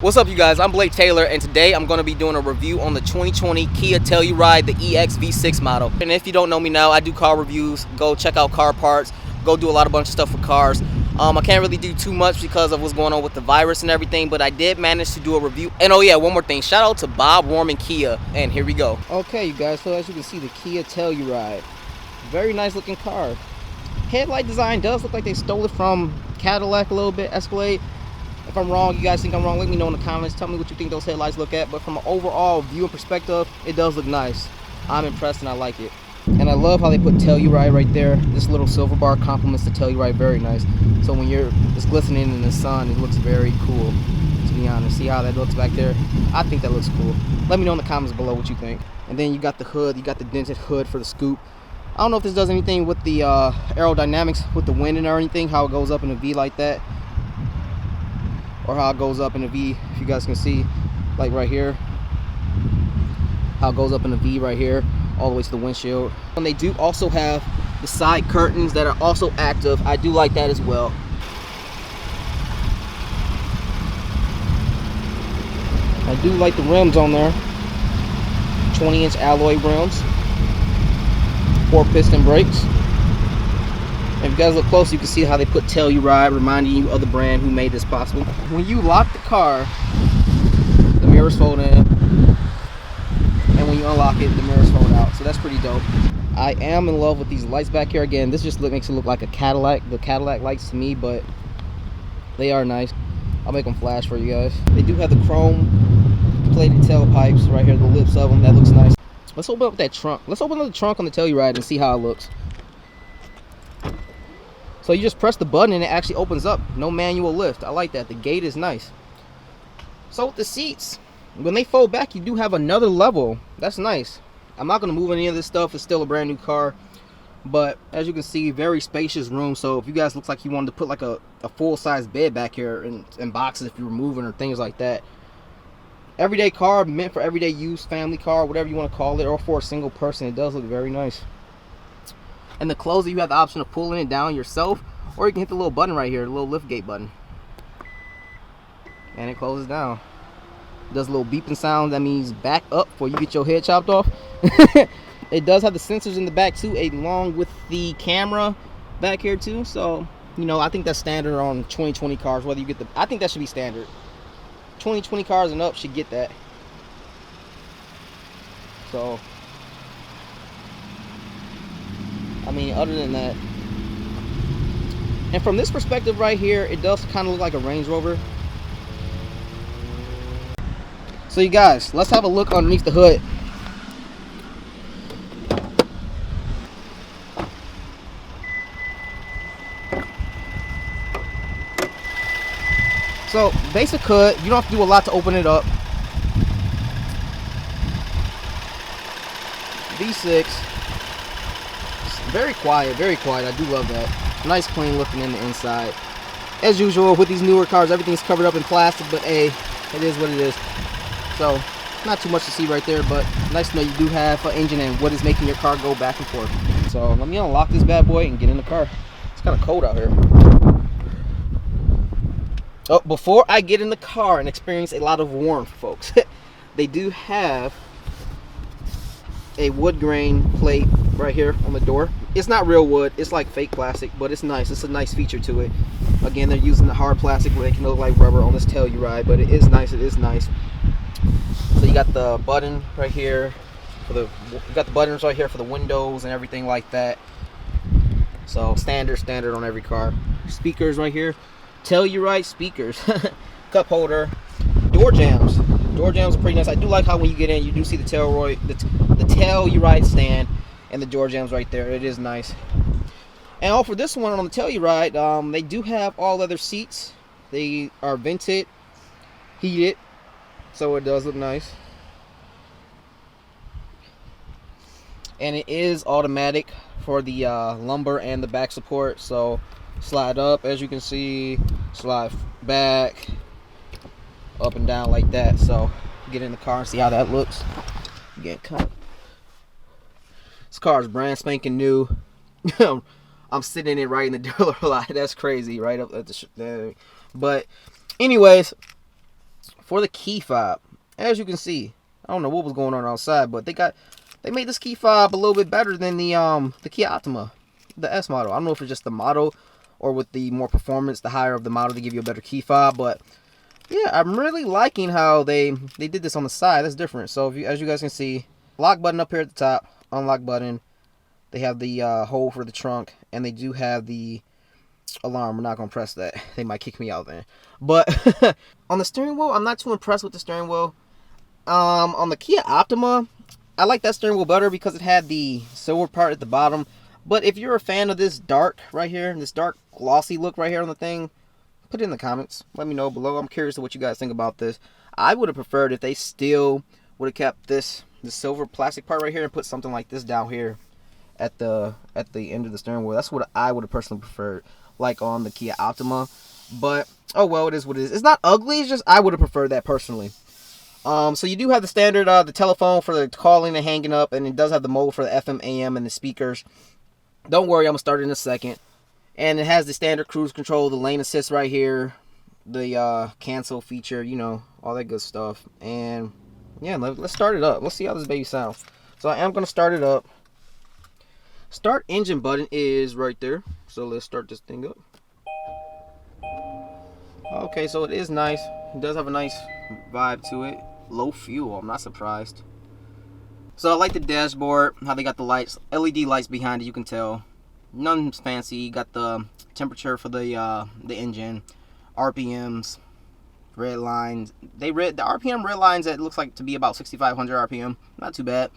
What's up, you guys? I'm Blake Taylor, and today I'm going to be doing a review on the 2020 Kia Telluride, the EX V6 model. And if you don't know me now, I do car reviews. Go check out car parts. Go do a bunch of stuff for cars. I can't really do too much because of what's going on with the virus and everything, but I did manage to do a review. And oh yeah, one more thing. Shout out to Bob Warman Kia, and here we go. Okay, you guys, so as you can see, the Kia Telluride. Very nice looking car. Headlight design does look like they stole it from Cadillac a little bit, Escalade. If I'm wrong, you guys think I'm wrong, let me know in the comments. Tell me what you think those headlights look at. But from an overall view and perspective, it does look nice. I'm impressed and I like it. And I love how they put Telluride right there. This little silver bar complements the Telluride very nice. So when it's glistening in the sun, it looks very cool, to be honest. See how that looks back there? I think that looks cool. Let me know in the comments below what you think. And then you got the hood. You got the dented hood for the scoop. I don't know if this does anything with the aerodynamics, with the wind and or anything, how it goes up in a V like that. Or how it goes up in a V, if you guys can see, like right here, how it goes up in a V right here, all the way to the windshield. And they do also have the side curtains that are also active. I do like that as well. I do like the rims on there, 20-inch alloy rims, 4-piston brakes. And if you guys look close, you can see how they put Telluride, reminding you of the brand who made this possible. When you lock the car, the mirrors fold in, and when you unlock it, the mirrors fold out. So that's pretty dope. I am in love with these lights back here. Again, this just makes it look like a Cadillac, the Cadillac lights to me, but they are nice. I'll make them flash for you guys. They do have the chrome plated tailpipes right here, the lips of them. That looks nice. Let's open up that trunk. Let's open up the trunk on the Telluride and see how it looks. So you just press the button and it actually opens up. No manual lift. I like that. The gate is nice. So with the seats, when they fold back, you do have another level. That's nice. I'm not going to move any of this stuff. It's still a brand new car. But as you can see, very spacious room. So if you guys look like you wanted to put like a full-size bed back here and boxes if you were moving or things like that. Everyday car, meant for everyday use, family car, whatever you want to call it, or for a single person. It does look very nice. And the closer, you have the option of pulling it down yourself, or you can hit the little button right here, the little lift gate button, and it closes down. It does a little beeping sound. That means back up before you get your head chopped off. It does have the sensors in the back too, along with the camera back here too. So you know, I think that's standard on 2020 cars. Whether you get I think that should be standard. 2020 cars and up should get that. So I mean, other than that, and from this perspective right here, it does kind of look like a Range Rover. So you guys, let's have a look underneath the hood. So basic hood, you don't have to do a lot to open it up. V6. Very quiet, very quiet. I do love that. Nice clean looking in the inside. As usual with these newer cars, everything's covered up in plastic, but hey, it is what it is. So not too much to see right there, but nice to know you do have an engine and what is making your car go back and forth. So let me unlock this bad boy and get in the car. It's kind of cold out here. Oh, before I get in the car and experience a lot of warmth, folks, they do have a wood grain plate right here on the door. It's not real wood, it's like fake plastic, but it's nice. It's a nice feature to it. Again, they're using the hard plastic where they can look like rubber on this Telluride, but it is nice. It is nice. So you got the button right here for you got the buttons right here for the windows and everything like that. So standard on every car. Speakers right here, Telluride speakers. Cup holder, door jams. Door jams are pretty nice. I do like how when you get in, you do see the Telluride stand and the door jams right there. It is nice. And for this one on the Telluride, they do have all leather seats. They are vented, heated, so it does look nice. And it is automatic for the lumbar and the back support. So slide up, as you can see, slide back, up and down like that. So get in the car and see how that looks. Get cut. This car is brand spanking new. I'm sitting in it right in the dealer lot. That's crazy, right up at the. But anyways, for the key fob, as you can see, I don't know what was going on outside, but they made this key fob a little bit better than the Kia Optima, the S model. I don't know if it's just the model or with the more performance, the higher of the model, to give you a better key fob. But yeah, I'm really liking how they did this on the side. That's different. So as you guys can see, lock button up here at the top, unlock button. They have the hole for the trunk, and they do have the alarm. We're not gonna press that. They might kick me out then. But on the steering wheel, I'm not too impressed with the steering wheel. On the Kia Optima, I like that steering wheel better because it had the silver part at the bottom. But if you're a fan of this dark right here, this dark glossy look right here on the thing, put it in the comments. Let me know below. I'm curious to what you guys think about this. I would have preferred if they still would have kept the silver plastic part right here and put something like this down here at the end of the steering wheel. That's what I would have personally preferred, like on the Kia Optima. But oh well, it is what it is. It's not ugly. It's just I would have preferred that personally. So you do have the standard the telephone for the calling and hanging up, and it does have the mode for the FM, AM, and the speakers. Don't worry, I'm gonna start it in a second. And it has the standard cruise control, the lane assist right here, the cancel feature, you know, all that good stuff. And yeah, let's start it up. Let's see how this baby sounds. So I am gonna start it up. Start engine button is right there. So let's start this thing up. Okay, so it is nice. It does have a nice vibe to it. Low fuel, I'm not surprised. So I like the dashboard, how they got the lights, LED lights behind it, you can tell. Nothing's fancy. You got the temperature for the engine, RPMs, red lines. The RPM red lines that looks like to be about 6,500 RPM. Not too bad.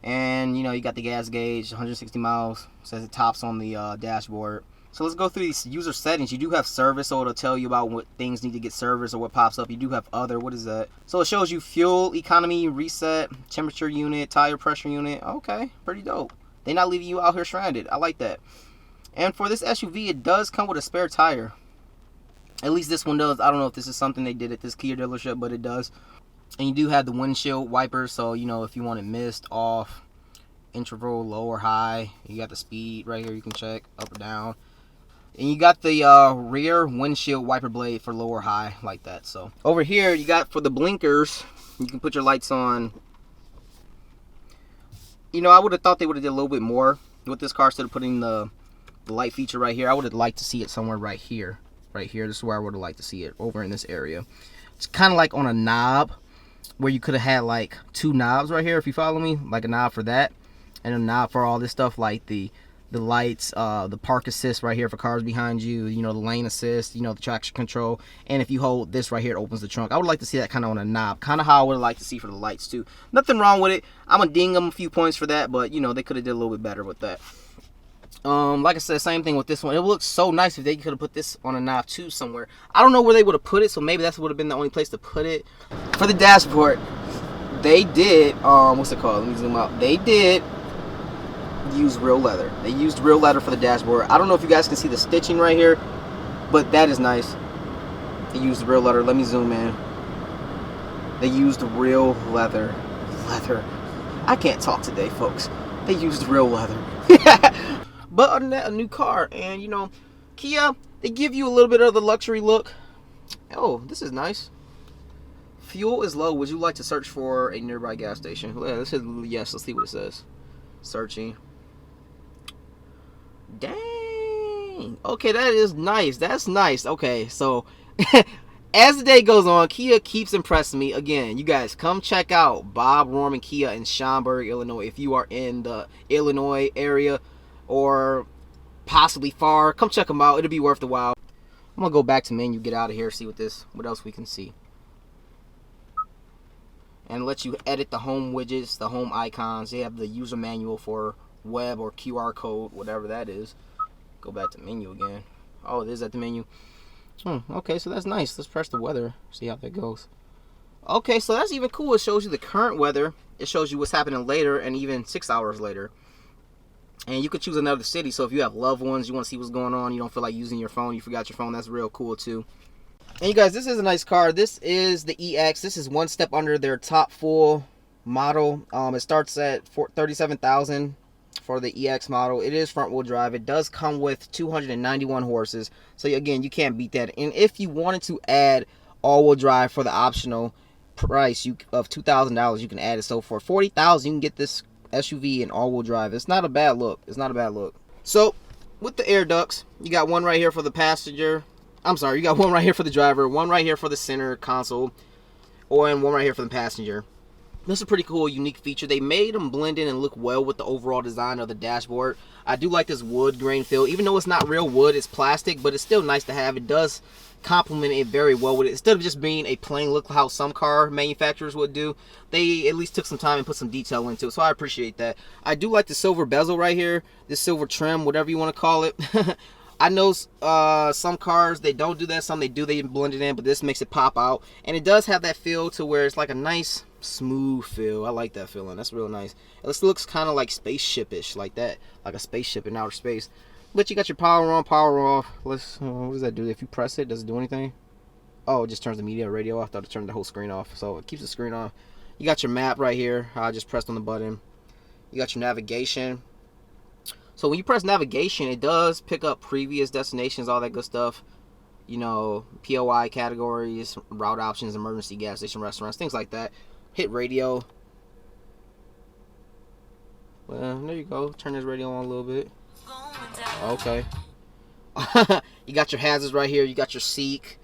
And you know, you got the gas gauge, 160 miles. Says it tops on the dashboard. So let's go through these user settings. You do have service, so it'll tell you about what things need to get serviced or what pops up. You do have other. What is that? So it shows you fuel economy, reset, temperature unit, tire pressure unit. Okay, pretty dope. They're not leaving you out here stranded. I like that. And for this SUV, it does come with a spare tire. At least this one does. I don't know if this is something they did at this Kia dealership, but it does. And you do have the windshield wipers, so you know if you want it mist, off, interval, low or high. You got the speed right here. You can check up or down. And you got the rear windshield wiper blade for low or high, like that. So over here, you got for the blinkers, you can put your lights on. You know, I would have thought they would have did a little bit more with this car instead of putting the light feature right here. I would have liked to see it somewhere right here. Right here. This is where I would have liked to see it, over in this area. It's kind of like on a knob where you could have had like two knobs right here, if you follow me. Like a knob for that and a knob for all this stuff, like the lights, the park assist right here for cars behind you, you know, the lane assist, you know, the traction control. And if you hold this right here, it opens the trunk. I would like to see that kind of on a knob, kind of how I would like to see for the lights too. Nothing wrong with it. I'm gonna ding them a few points for that, but you know, they could have did a little bit better with that. Like I said, same thing with this one. It looks so nice if they could have put this on a knob too somewhere. I don't know where they would have put it, so maybe that would have been the only place to put it. For the dashboard, they did what's it called? Let me zoom out. They did use real leather. They used real leather for the dashboard. I don't know if you guys can see the stitching right here, but that is nice. They used real leather. Let me zoom in. They used real leather. I can't talk today, folks. They used real leather. But other than that, a new car. And you know, Kia, they give you a little bit of the luxury look. Oh, this is nice. Fuel is low. Would you like to search for a nearby gas station? Yeah, let's hit yes. Let's see what it says. Searching. Dang. Okay, that is nice. That's nice. Okay, so as the day goes on, Kia keeps impressing me. Again, you guys come check out Bob Rohrman Kia in Schaumburg, Illinois. If you are in the Illinois area or possibly far, come check them out. It'll be worth the while. I'm gonna go back to menu, get out of here, see what else we can see, and let you edit the home widgets, the home icons. They have the user manual for web or QR code, whatever that is. Go back to menu again. Oh, it is at the menu. Okay, so that's nice. Let's press the weather, see how that goes. Okay, so that's even cool. It shows you the current weather. It shows you what's happening later and even 6 hours later. And you could choose another city. So if you have loved ones, you want to see what's going on, you don't feel like using your phone, you forgot your phone, that's real cool too. And you guys, this is a nice car. This is the EX. This is one step under their top full model. It starts at $37,000 for the EX model. It is front wheel drive. It does come with 291 horses. So again, you can't beat that. And if you wanted to add all-wheel drive for the optional price of $2,000. You can add it. So for $40,000, you can get this SUV in all-wheel drive. It's not a bad look. It's not a bad look. So with the air ducts, you got one right here for the passenger. I'm sorry, you got one right here for the driver, one right here for the center console, and one right here for the passenger. This is a pretty cool, unique feature. They made them blend in and look well with the overall design of the dashboard. I do like this wood grain feel. Even though it's not real wood, it's plastic, but it's still nice to have. It does complement it very well with it. Instead of just being a plain look how some car manufacturers would do, they at least took some time and put some detail into it, so I appreciate that. I do like the silver bezel right here, this silver trim, whatever you want to call it. I know some cars, they don't do that. Some they do, they blend it in, but this makes it pop out. And it does have that feel to where it's like a nice, smooth feel. I like that feeling. That's real nice. This looks kind of like spaceship-ish, like that. Like a spaceship in outer space. But you got your power on, power off. What does that do? If you press it, does it do anything? Oh, it just turns the media radio off. I thought it turned the whole screen off. So it keeps the screen off. You got your map right here. I just pressed on the button. You got your navigation. So when you press navigation, it does pick up previous destinations, all that good stuff. You know, POI categories, route options, emergency gas station, restaurants, things like that. Hit radio. Well, there you go. Turn this radio on a little bit. Okay. You got your hazards right here. You got your seek.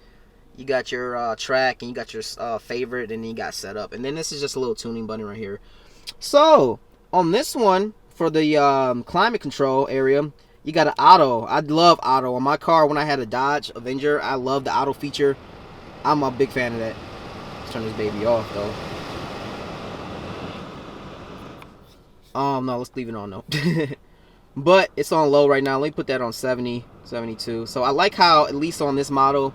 You got your track, and you got your favorite, and then you got setup. And then this is just a little tuning button right here. So on this one, for the climate control area, you got an auto. I love auto. On my car, when I had a Dodge Avenger, I love the auto feature. I'm a big fan of that. Let's turn this baby off, though. No, let's leave it on, though. But it's on low right now. Let me put that on 70, 72. So I like how, at least on this model,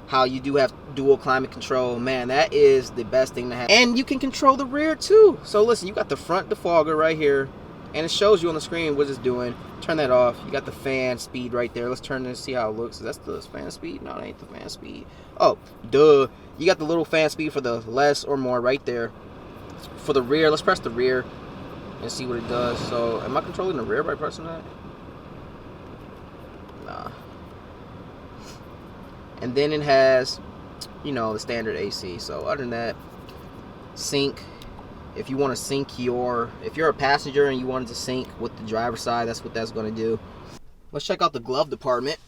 how you do have dual climate control. Man, that is the best thing to have. And you can control the rear, too. So listen, you got the front defogger right here. And it shows you on the screen what it's doing. Turn that off. You got the fan speed right there. Let's turn this, see how it looks. Is that the fan speed? No, that ain't the fan speed. Oh, duh. You got the little fan speed for the less or more right there. For the rear, let's press the rear and see what it does. So, am I controlling the rear by pressing that? Nah. And then it has, you know, the standard AC. So, other than that, sync. If you want to sync if you're a passenger and you wanted to sync with the driver's side, that's what that's going to do. Let's check out the glove department.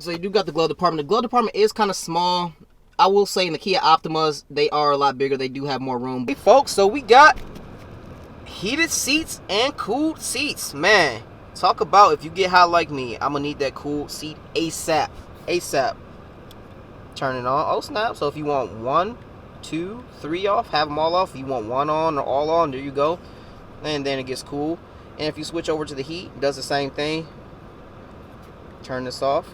So you do got the glove department. The glove department is kind of small. I will say in the Kia Optimas, they are a lot bigger. They do have more room. Hey folks, so we got heated seats and cooled seats. Man, talk about if you get hot like me, I'm going to need that cooled seat ASAP. ASAP. Turn it on. Oh snap. So if you want 1, 2, 3 off, have them all off. If you want 1 on or all on, there you go. And then it gets cool. And if you switch over to the heat, it does the same thing. Turn this off.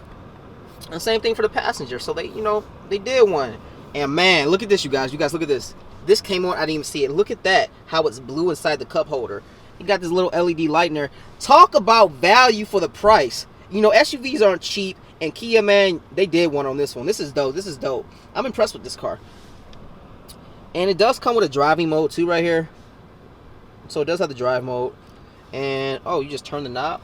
And same thing for the passenger. So they, you know, they did one. And man, look at this, you guys. You guys, look at this. This came on, I didn't even see it. Look at that, how it's blue inside the cup holder. You got this little LED light in there. Talk about value for the price. You know, SUVs aren't cheap. And Kia, man, they did one on this one. This is dope. This is dope. I'm impressed with this car. And it does come with a driving mode too right here. So it does have the drive mode. And oh, you just turn the knob.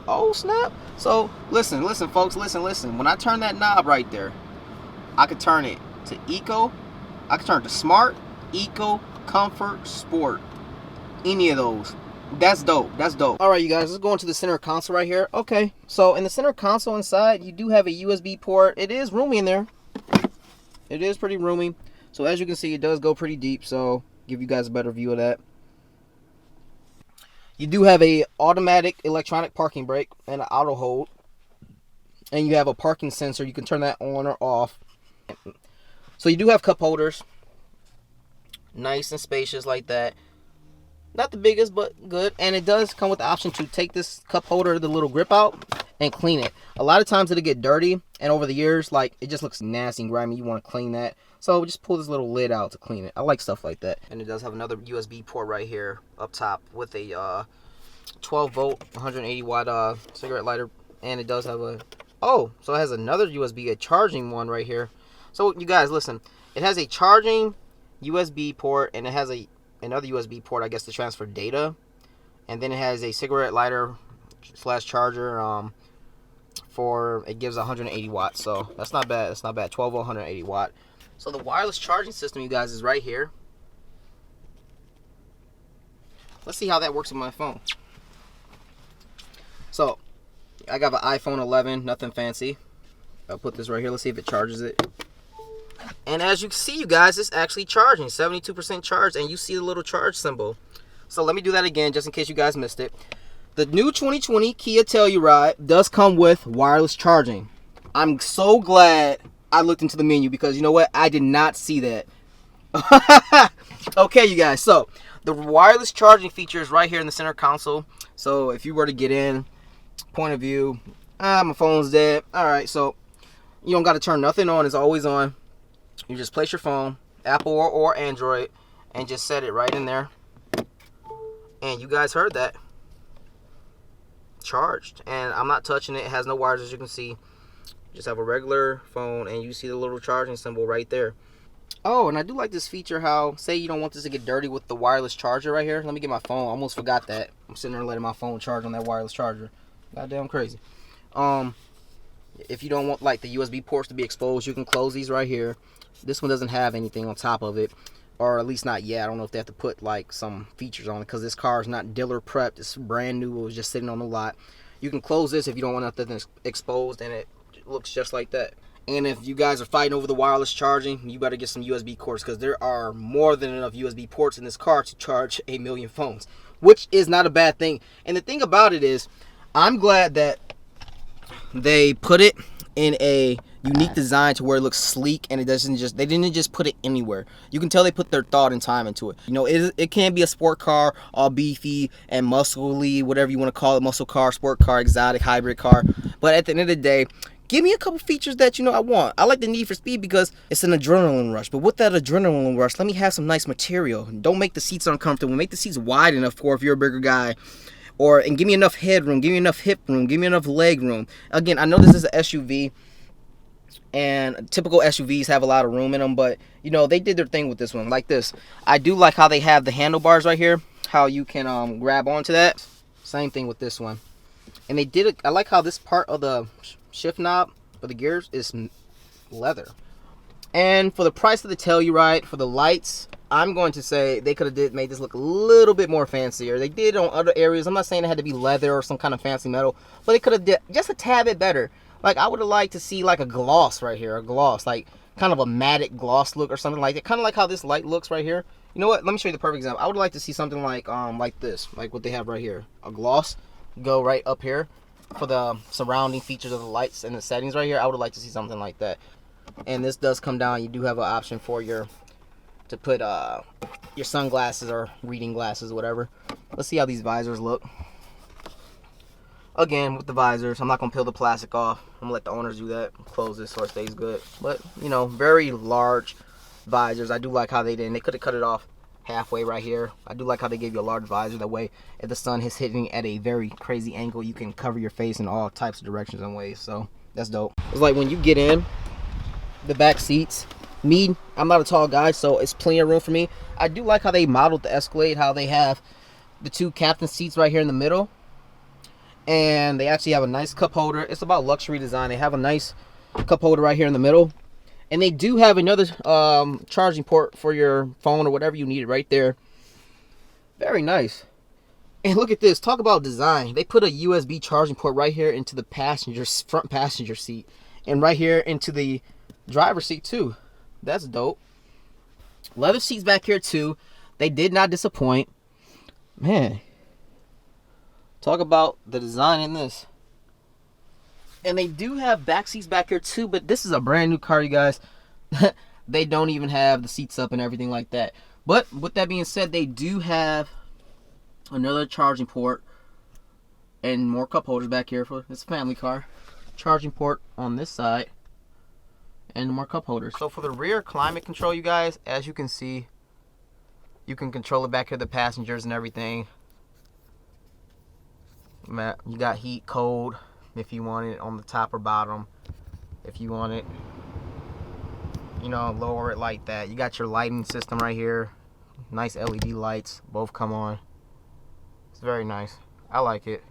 Oh snap. So listen folks, listen. When I turn that knob right there, I could turn it to eco, I could turn it to smart, eco, comfort, sport. Any of those. That's dope. That's dope. Alright you guys, let's go into the center console right here. Okay, so in the center console inside, you do have a USB port. It is roomy in there. It is pretty roomy. So as you can see, it does go pretty deep, so give you guys a better view of that. You do have a automatic electronic parking brake and an auto hold. And you have a parking sensor. You can turn that on or off. So you do have cup holders. Nice and spacious like that. Not the biggest, but good. And it does come with the option to take this cup holder, the little grip out, and clean it. A lot of times it'll get dirty, and over the years, like, it just looks nasty and grimy. You want to clean that. So just pull this little lid out to clean it. I like stuff like that. And it does have another USB port right here up top with a 12 volt, 180 watt cigarette lighter. And it does have a, oh, so it has another USB, a charging one right here. So you guys, listen, it has a charging USB port, and it has another USB port, I guess, to transfer data. And then it has a cigarette lighter / charger it gives 180 watts, so that's not bad. That's not bad. 12 volt, 180 watt. So the wireless charging system, you guys, is right here. Let's see how that works with my phone. So I got an iPhone 11, nothing fancy. I'll put this right here. Let's see if it charges it. And as you can see, you guys, it's actually charging. 72% charged, and you see the little charge symbol. So let me do that again, just in case you guys missed it. The new 2020 Kia Telluride does come with wireless charging. I'm so glad I looked into the menu, because you know what? I did not see that. Okay, you guys. So the wireless charging feature is right here in the center console. So if you were to get in, point of view, my phone's dead. All right, so you don't got to turn nothing on. It's always on. You just place your phone, Apple or Android, and just set it right in there. And you guys heard that. Charged. And I'm not touching it. It has no wires, as you can see. Just have a regular phone, and you see the little charging symbol right there. Oh, and I do like this feature, how, say you don't want this to get dirty with the wireless charger right here. Let me get my phone. I almost forgot that. I'm sitting there letting my phone charge on that wireless charger. Goddamn crazy. If you don't want like the USB ports to be exposed, you can close these right here. This one doesn't have anything on top of it, or at least not yet. I don't know if they have to put like some features on it, because this car is not dealer prepped. It's brand new. It was just sitting on the lot. You can close this if you don't want nothing exposed, and it looks just like that. And if you guys are fighting over the wireless charging, you better get some USB cords, because there are more than enough USB ports in this car to charge 1 million phones, which is not a bad thing. And the thing about it is, I'm glad that they put it in a unique design to where it looks sleek, and they didn't just put it anywhere. You can tell they put their thought and time into it. You know, it can be a sport car, all beefy and muscly, whatever you want to call it, muscle car, sport car, exotic, hybrid car. But at the end of the day, give me a couple features that, you know, I want. I like the Need for Speed because it's an adrenaline rush. But with that adrenaline rush, let me have some nice material. Don't make the seats uncomfortable. Make the seats wide enough for if you're a bigger guy. And give me enough headroom, give me enough hip room, give me enough leg room. Again, I know this is an SUV, and typical SUVs have a lot of room in them, but, you know, they did their thing with this one, like this. I do like how they have the handlebars right here, how you can grab onto that. Same thing with this one. And they did it. I like how this part of the shift knob for the gears is leather. And for the price of the Telluride, for the lights, I'm going to say they could have made this look a little bit more fancier. They did on other areas. I'm not saying it had to be leather or some kind of fancy metal, but they could have did just a tad bit better. Like, I would have liked to see like a gloss right here, a gloss, like kind of a matte gloss look or something like that. Kind of like how this light looks right here. You know what? Let me show you the perfect example. I would like to see something like this, like what they have right here. A gloss go right up here for the surrounding features of the lights and the settings right here. I would like to see something like that. And this does come down. You do have an option for to put your sunglasses or reading glasses, whatever. Let's see how these visors look. Again, with the visors, I'm not gonna peel the plastic off. I'm gonna let the owners do that. Close this so it stays good. But, you know, very large visors. I do like how they did. And they could have cut it off halfway right here. I do like how they gave you a large visor. That way, if the sun is hitting at a very crazy angle, you can cover your face in all types of directions and ways. So that's dope. It's like when you get in the back seats. I'm not a tall guy, so it's plenty of room for me. I do like how they modeled the Escalade, how they have the two captain seats right here in the middle. And they actually have a nice cup holder. It's about luxury design. They have a nice cup holder right here in the middle. And they do have another charging port for your phone or whatever you need right there. Very nice. And look at this. Talk about design. They put a USB charging port right here into the front passenger seat. And right here into the driver's seat too. That's dope. Leather seats back here too. They did not disappoint. Man. Talk about the design in this. And they do have back seats back here too, but this is a brand new car, you guys. They don't even have the seats up and everything like that. But with that being said, they do have another charging port and more cup holders back here for this family car. Charging port on this side. And more cup holders. So for the rear climate control, you guys, as you can see, you can control it back here, the passengers and everything. You got heat, cold, if you want it on the top or bottom. If you want it, you know, lower it like that. You got your lighting system right here. Nice LED lights, both come on. It's very nice. I like it.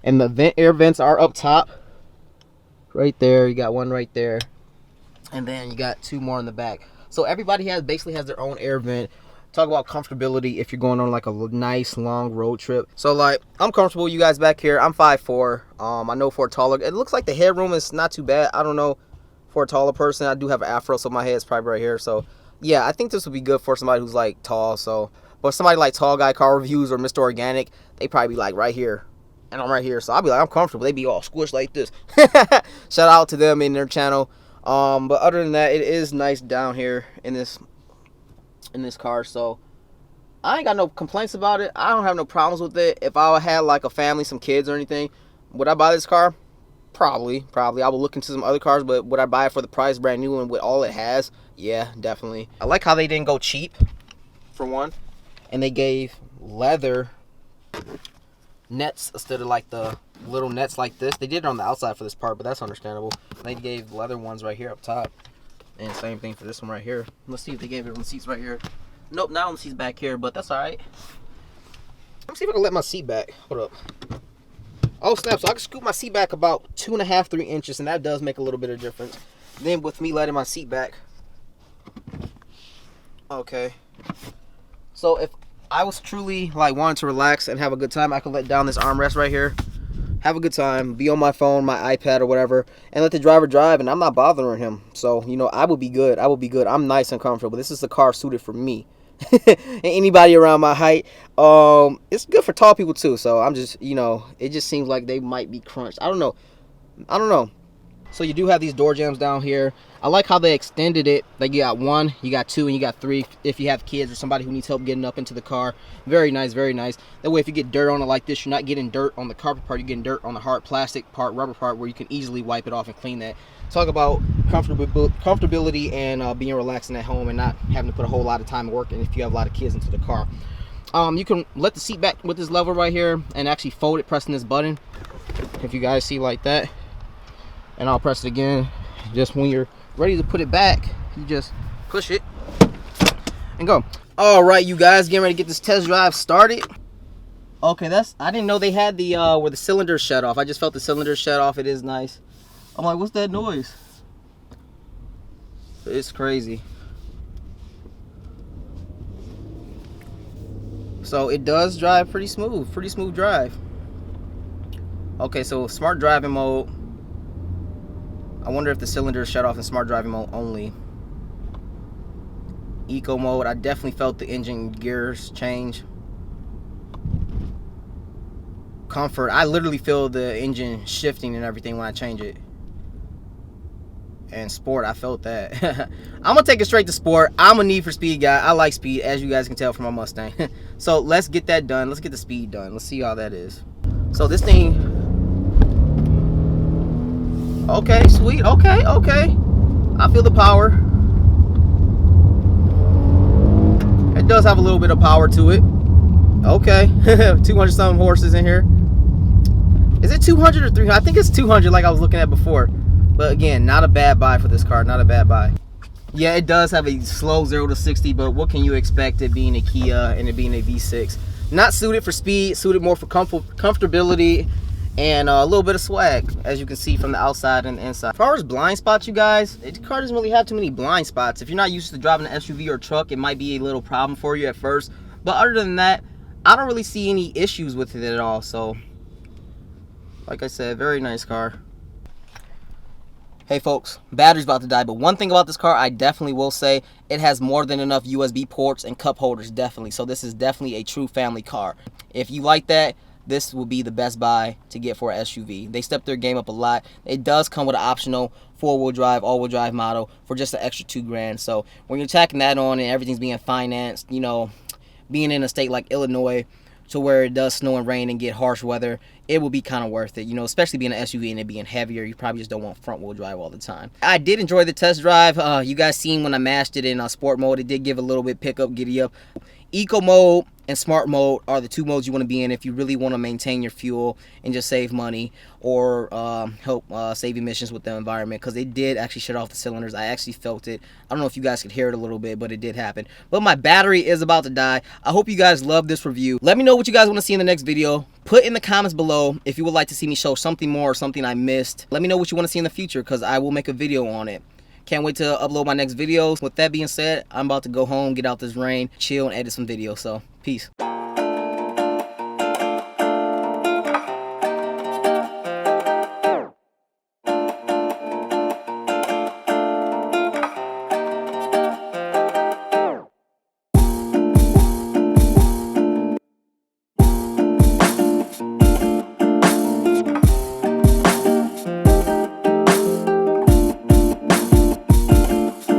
And the air vents are up top. Right there, you got one right there. And then you got 2 more in the back. So everybody basically has their own air vent. Talk about comfortability if you're going on like a nice long road trip. So like, I'm comfortable. You guys back here, I'm 5'4". I know for a taller, it looks like the headroom is not too bad. I don't know, for a taller person, I do have an afro, so my head's probably right here. So yeah, I think this would be good for somebody who's like tall. So, but somebody like Tall Guy Car Reviews or Mr. Organic, they probably be like right here, and I'm right here. So I'll be like, I'm comfortable. They be all squished like this. Shout out to them in their channel. But other than that, it is nice down here in this car. So I ain't got no complaints about it. I don't have no problems with it. If I had like a family, some kids or anything, would I buy this car? Probably. I would look into some other cars, but would I buy it for the price, brand new, and with all it has? Yeah, definitely. I like how they didn't go cheap, for one, and they gave leather nets instead of like the little nets like this. They did it on the outside for this part, but that's understandable. They gave leather ones right here up top, and same thing for this one right here. Let's see if they gave it on the seats right here. Nope, not on the seats back here, but that's all right. Let me see if I can let my seat back. Hold up. Oh snap, so I can scoot my seat back about 2.5, 3 inches, and that does make a little bit of difference. Then with me letting my seat back, okay. So if I was truly like wanting to relax and have a good time, I could let down this armrest right here, have a good time, be on my phone, my iPad or whatever, and let the driver drive, and I'm not bothering him. So, you know, I would be good. I'm nice and comfortable. This is the car suited for me. And anybody around my height. It's good for tall people too. So I'm just, you know, it just seems like they might be crunched. I don't know. So you do have these door jambs down here. I like how they extended it. Like you got 1, you got 2, and you got 3 if you have kids or somebody who needs help getting up into the car. Very nice, very nice. That way if you get dirt on it like this, you're not getting dirt on the carpet part, you're getting dirt on the hard plastic part, rubber part, where you can easily wipe it off and clean that. Talk about comfortability and being relaxing at home and not having to put a whole lot of time working if you have a lot of kids into the car. You can let the seat back with this lever right here and actually fold it pressing this button, if you guys see like that. And I'll press it again. Just when you're ready to put it back, you just push it and go. All right, you guys, getting ready to get this test drive started. Okay, I didn't know they had the where the cylinders shut off. I just felt the cylinders shut off. It is nice. I'm like, what's that noise? It's crazy. So it does drive pretty smooth drive. Okay, so smart driving mode. I wonder if the cylinders shut off in smart driving mode only. Eco mode, I definitely felt the engine gears change. Comfort, I literally feel the engine shifting and everything when I change it. And sport, I felt that. I'm gonna take it straight to sport. I'm a Need for Speed guy. I like speed, as you guys can tell from my Mustang. So let's get that done. Let's get the speed done. Let's see how that is. So this thing, okay, sweet, okay. I feel the power. It does have a little bit of power to it. Okay, 200 something horses in here. Is it 200 or 300? I think it's 200 like I was looking at before. But again, not a bad buy for this car, not a bad buy. Yeah, it does have a slow 0 to 60, but what can you expect it being a Kia and it being a V6? Not suited for speed, suited more for comfortability and a little bit of swag, as you can see from the outside and the inside. As far as blind spots, you guys, the car doesn't really have too many blind spots. If you're not used to driving an SUV or truck, it might be a little problem for you at first. But other than that, I don't really see any issues with it at all. So, like I said, very nice car. Hey folks, battery's about to die, but one thing about this car I definitely will say, it has more than enough USB ports and cup holders, definitely. So this is definitely a true family car. If you like that, this will be the best buy to get for an SUV. They stepped their game up a lot. It does come with an optional 4-wheel drive, all-wheel drive model for just an extra $2,000. So when you're tacking that on and everything's being financed, you know, being in a state like Illinois, to where it does snow and rain and get harsh weather, it will be kind of worth it, you know, especially being an SUV and it being heavier. You probably just don't want front wheel drive all the time. I did enjoy the test drive. You guys seen when I mashed it in sport mode, it did give a little bit pickup, giddy up. Eco mode and smart mode are the two modes you want to be in if you really want to maintain your fuel and just save money or help save emissions with the environment, because it did actually shut off the cylinders. I actually felt it. I don't know if you guys could hear it a little bit, but it did happen. But my battery is about to die. I hope you guys love this review. Let me know what you guys want to see in the next video. Put in the comments below if you would like to see me show something more or something I missed. Let me know what you want to see in the future, because I will make a video on it. Can't wait to upload my next videos. With that being said, I'm about to go home, get out this rain, chill, and edit some videos. So, peace.